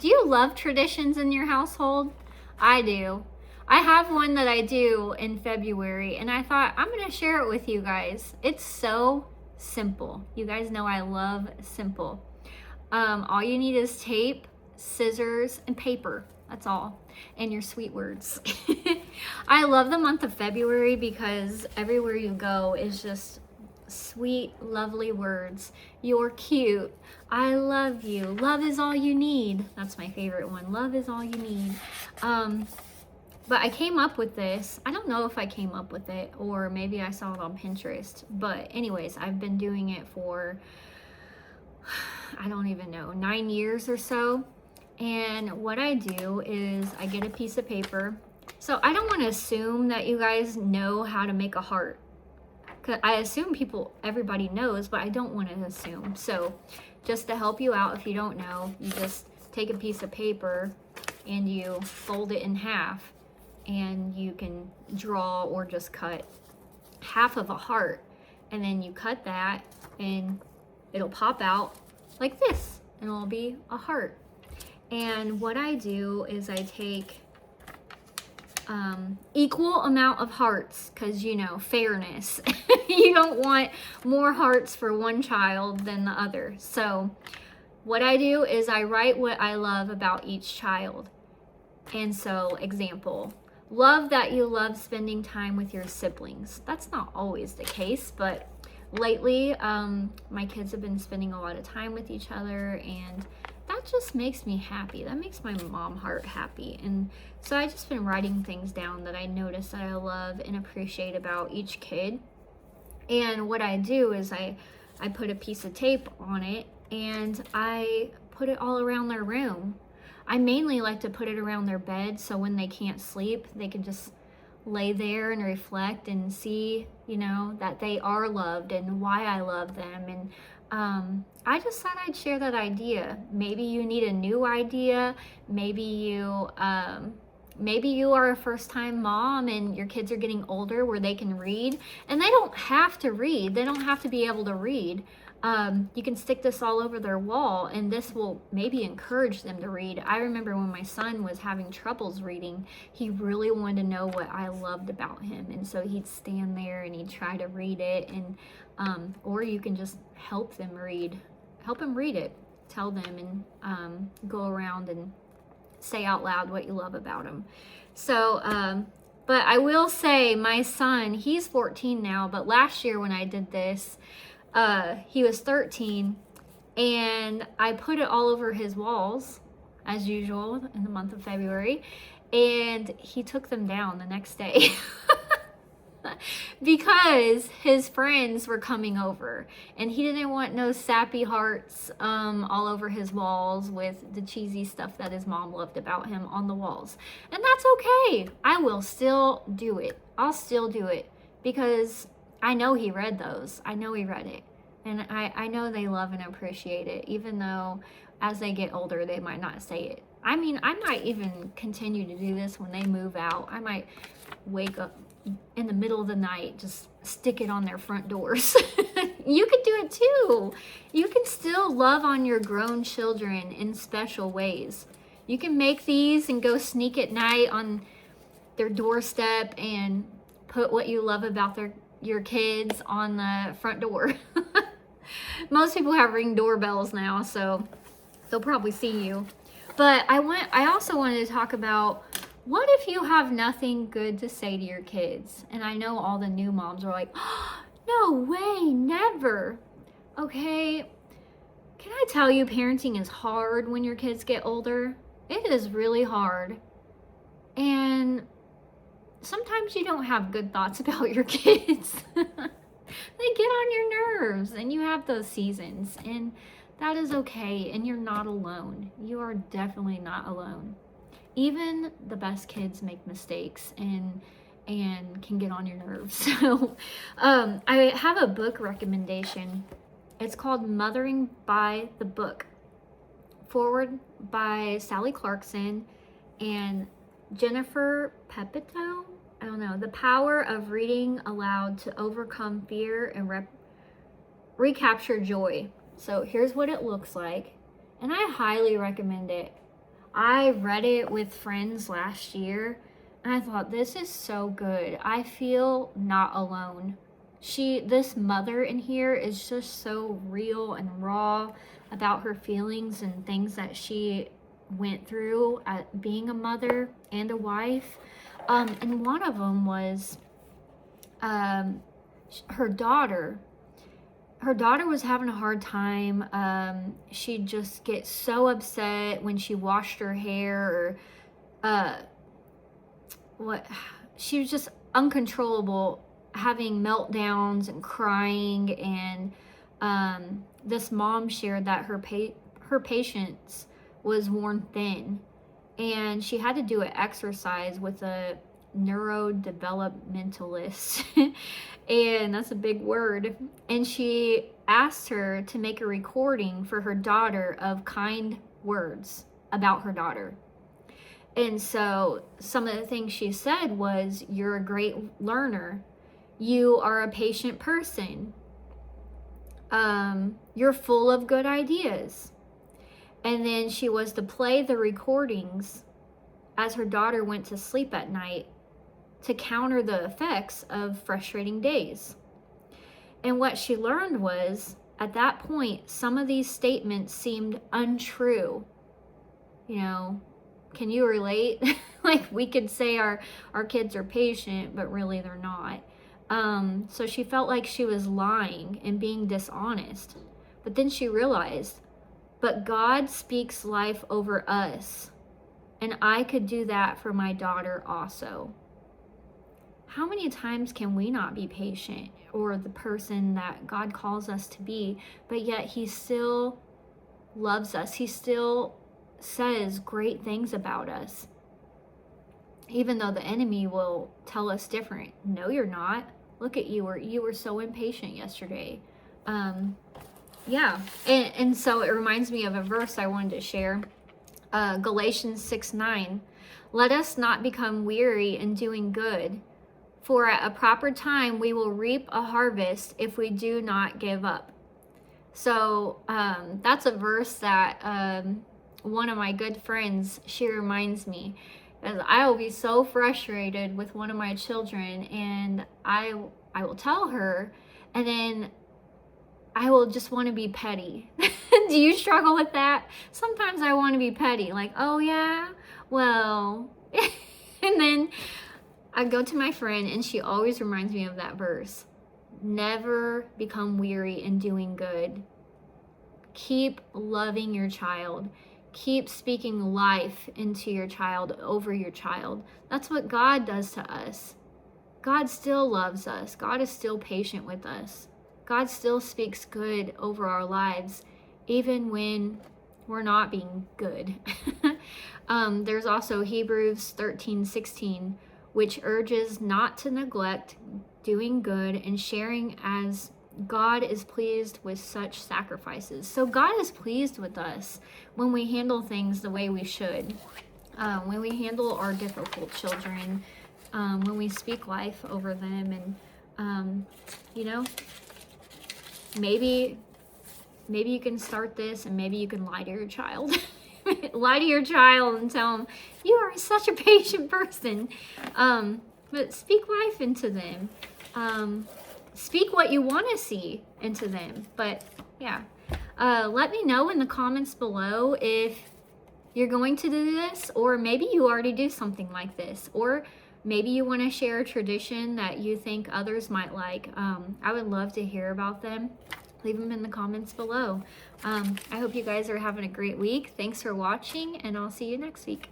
Do you love traditions in your household? I do. I have one that I do in February, and I thought I'm going to share it with you guys. It's so simple. You guys know I love simple. All you need is tape, scissors, and paper. That's all. And your sweet words. I love the month of February because everywhere you go is just sweet, lovely words. You're cute. I love you. Love is all you need. That's my favorite one. Love is all you need. But I came up with this. I don't know if I came up with it or maybe I saw it on Pinterest. But anyways, I've been doing it for, I don't even know, 9 years or so. And what I do is I get a piece of paper. So I don't want to assume that you guys know how to make a heart. Cause I assume everybody knows, but I don't want to assume. So just to help you out, if you don't know, you just take a piece of paper and you fold it in half. And you can draw or just cut half of a heart. And then you cut that and it'll pop out like this. And it'll be a heart. And what I do is I take equal amount of hearts because, you know, fairness. You don't want more hearts for one child than the other. So what I do is I write what I love about each child. And so, example, love that you love spending time with your siblings. That's not always the case, but lately my kids have been spending a lot of time with each other, and that just makes me happy. That makes my mom heart happy. And so I just been writing things down that I notice that I love and appreciate about each kid. And what I do is I put a piece of tape on it and I put it all around their room. I mainly like to put it around their bed so when they can't sleep, they can just lay there and reflect and see, you know, that they are loved and why I love them. And I just thought I'd share that idea. Maybe you need a new idea. Maybe you are a first-time mom and your kids are getting older where they can read. And they don't have to read. They don't have to be able to read. You can stick this all over their wall and this will maybe encourage them to read. I remember when my son was having troubles reading, he really wanted to know what I loved about him. And so he'd stand there and he'd try to read it. And or you can just help him read it. Tell them and go around and say out loud what you love about him. So, but I will say my son, he's 14 now, but last year when I did this, he was 13 and I put it all over his walls as usual in the month of February, and he took them down the next day because his friends were coming over and he didn't want no sappy hearts all over his walls with the cheesy stuff that his mom loved about him on the walls. And that's okay. I will still do it. I'll still do it because I know he read those. I know he read it. And I know they love and appreciate it, even though as they get older, they might not say it. I mean, I might even continue to do this when they move out. I might wake up in the middle of the night, just stick it on their front doors. You can do it too. You can still love on your grown children in special ways. You can make these and go sneak at night on their doorstep and put what you love about your kids on the front door. Most people have Ring doorbells now, so they'll probably see you. But I also wanted to talk about, what if you have nothing good to say to your kids? And I know all the new moms are like, oh, no way, never. Okay, can I tell you, parenting is hard when your kids get older. It is really hard. And sometimes you don't have good thoughts about your kids. They get on your nerves, and you have those seasons, and that is okay, and you're not alone. You are definitely not alone. Even the best kids make mistakes and can get on your nerves. So I have a book recommendation. It's called Mothering by the Book, forward by Sally Clarkson and Jennifer Pepito. I don't know, The Power of Reading Aloud to Overcome Fear and Recapture Joy. So here's what it looks like, and I highly recommend it. I read it with friends last year, and I thought, this is so good. I feel not alone. This mother in here is just so real and raw about her feelings and things that she went through at being a mother and a wife. And one of them was her daughter. Her daughter was having a hard time. She'd just get so upset when she washed her hair, or she was just uncontrollable, having meltdowns and crying. And this mom shared that her patience was worn thin, and she had to do an exercise with a neurodevelopmentalist. And that's a big word. And she asked her to make a recording for her daughter of kind words about her daughter. And so some of the things she said was, you're a great learner. You are a patient person. You're full of good ideas. And then she was to play the recordings as her daughter went to sleep at night to counter the effects of frustrating days. And what she learned was, at that point, some of these statements seemed untrue. You know, can you relate? Like, we could say our kids are patient, but really they're not. So she felt like she was lying and being dishonest. But then she realized, but God speaks life over us, and I could do that for my daughter also. How many times can we not be patient, or the person that God calls us to be, but yet he still loves us. He still says great things about us, even though the enemy will tell us different. No, you're not. Look at you, or you were so impatient yesterday. Yeah, and so it reminds me of a verse I wanted to share. Galatians 6:9. Let us not become weary in doing good, for at a proper time we will reap a harvest if we do not give up. So that's a verse that one of my good friends, she reminds me, because I will be so frustrated with one of my children, and I will tell her, and then I will just want to be petty. Do you struggle with that? Sometimes I want to be petty, like, oh yeah, well, and then I go to my friend, and she always reminds me of that verse. Never become weary in doing good. Keep loving your child. Keep speaking life into your child, over your child. That's what God does to us. God still loves us. God is still patient with us. God still speaks good over our lives, even when we're not being good. There's also Hebrews 13:16, which urges not to neglect doing good and sharing, as God is pleased with such sacrifices. So God is pleased with us when we handle things the way we should, when we handle our difficult children, when we speak life over them. And you know, maybe you can start this, and maybe you can lie to your child. Lie to your child and tell them, you are such a patient person. But speak life into them. Speak what you want to see into them. But yeah, let me know in the comments below if you're going to do this, or maybe you already do something like this, or maybe you want to share a tradition that you think others might like. I would love to hear about them. Leave them in the comments below. I hope you guys are having a great week. Thanks for watching, and I'll see you next week.